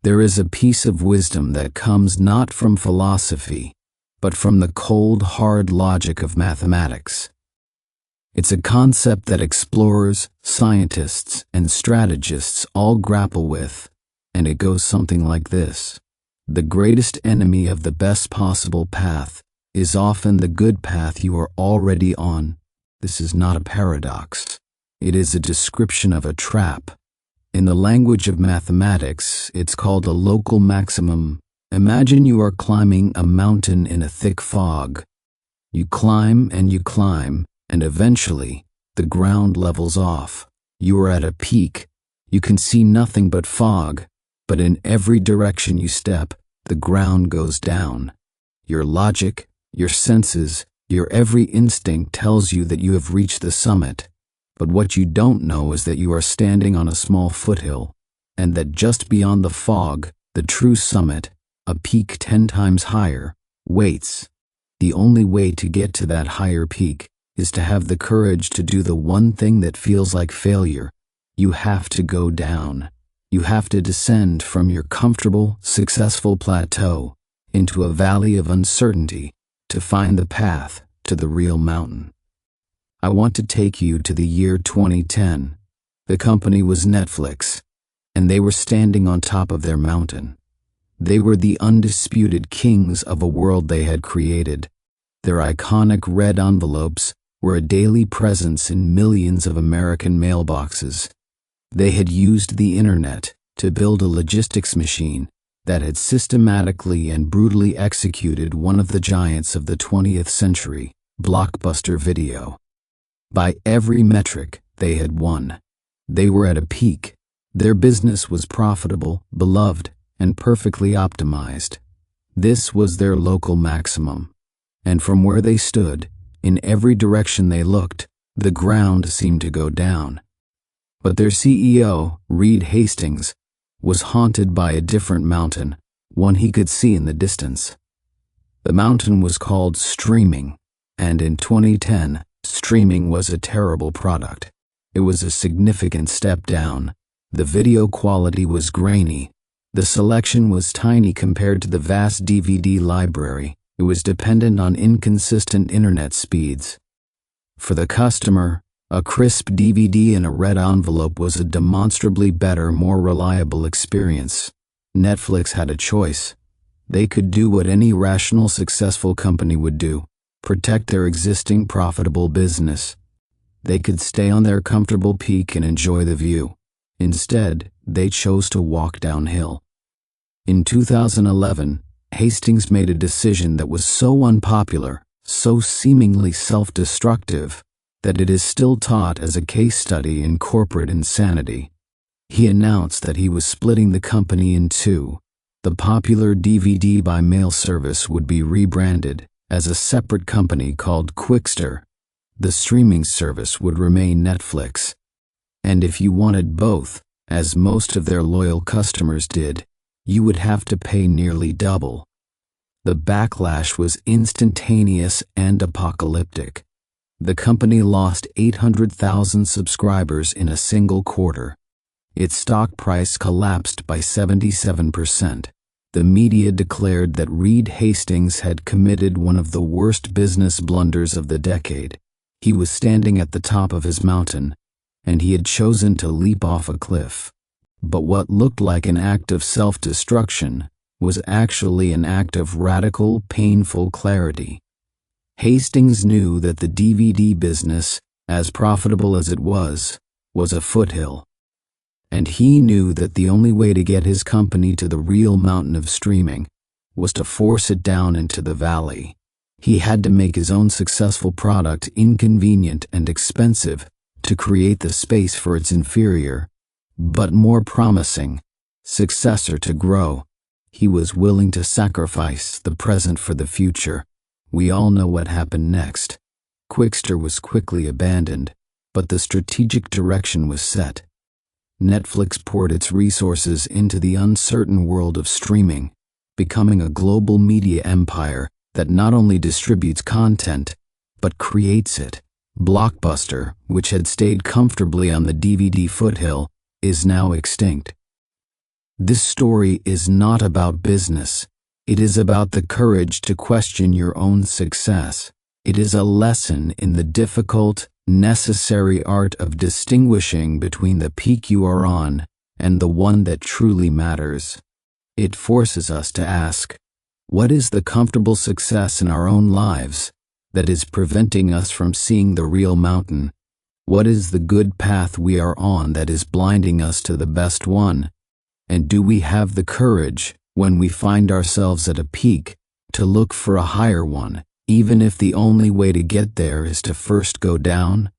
There is a piece of wisdom that comes not from philosophy, but from the cold, hard logic of mathematics. It's a concept that explorers, scientists, and strategists all grapple with, and it goes something like this. The greatest enemy of the best possible path is often the good path you are already on. This is not a paradox. It is a description of a trap. In the language of mathematics, it's called a local maximum. Imagine you are climbing a mountain in a thick fog. You climb, and eventually, the ground levels off. You are at a peak. You can see nothing but fog, but in every direction you step, the ground goes down. Your logic, your senses, your every instinct tells you that you have reached the summit. But what you don't know is that you are standing on a small foothill, and that just beyond the fog, the true summit, a peak 10 times higher, waits. The only way to get to that higher peak is to have the courage to do the one thing that feels like failure. You have to go down. You have to descend from your comfortable, successful plateau into a valley of uncertainty to find the path to the real mountain. I want to take you to the year 2010. The company was Netflix, and they were standing on top of their mountain. They were the undisputed kings of a world they had created. Their iconic red envelopes were a daily presence in millions of American mailboxes. They had used the internet to build a logistics machine that had systematically and brutally executed one of the giants of the 20th century, blockbuster video. By every metric, they had won. They were at a peak. Their business was profitable, beloved, and perfectly optimized. This was their local maximum. And from where they stood, in every direction they looked, the ground seemed to go down. But their CEO, Reed Hastings, was haunted by a different mountain, one he could see in the distance. The mountain was called streaming, and in 2010, streaming was a terrible product. It was a significant step down. The video quality was grainy. The selection was tiny compared to the vast DVD library. It was dependent on inconsistent internet speeds. For the customer, a crisp DVD in a red envelope was a demonstrably better, more reliable experience. Netflix had a choice. They could do what any rational, successful company would do: protect their existing profitable business. They could stay on their comfortable peak and enjoy the view. Instead, they chose to walk downhill. In 2011, Hastings made a decision that was so unpopular, so seemingly self-destructive, that it is still taught as a case study in corporate insanity. He announced that he was splitting the company in two. The popular DVD by mail service would be rebranded as a separate company called Quickster. The streaming service would remain Netflix. And if you wanted both, as most of their loyal customers did, you would have to pay nearly double. The backlash was instantaneous and apocalyptic. The company lost 800,000 subscribers in a single quarter. Its stock price collapsed by 77%. The media declared that Reed Hastings had committed one of the worst business blunders of the decade. He was standing at the top of his mountain, and he had chosen to leap off a cliff. But what looked like an act of self-destruction was actually an act of radical, painful clarity. Hastings knew that the DVD business, as profitable as it was a foothill. And he knew that the only way to get his company to the real mountain of streaming was to force it down into the valley. He had to make his own successful product inconvenient and expensive to create the space for its inferior, but more promising, successor to grow. He was willing to sacrifice the present for the future. We all know what happened next. Quickster was quickly abandoned, but the strategic direction was set. Netflix poured its resources into the uncertain world of streaming, becoming a global media empire that not only distributes content, but creates it. Blockbuster, which had stayed comfortably on the DVD foothill, is now extinct. This story is not about business. It is about the courage to question your own success. It is a lesson in the difficult, necessary art of distinguishing between the peak you are on and the one that truly matters. It forces us to ask, what is the comfortable success in our own lives that is preventing us from seeing the real mountain? What is the good path we are on that is blinding us to the best one? And do we have the courage, when we find ourselves at a peak, to look for a higher one, even if the only way to get there is to first go down?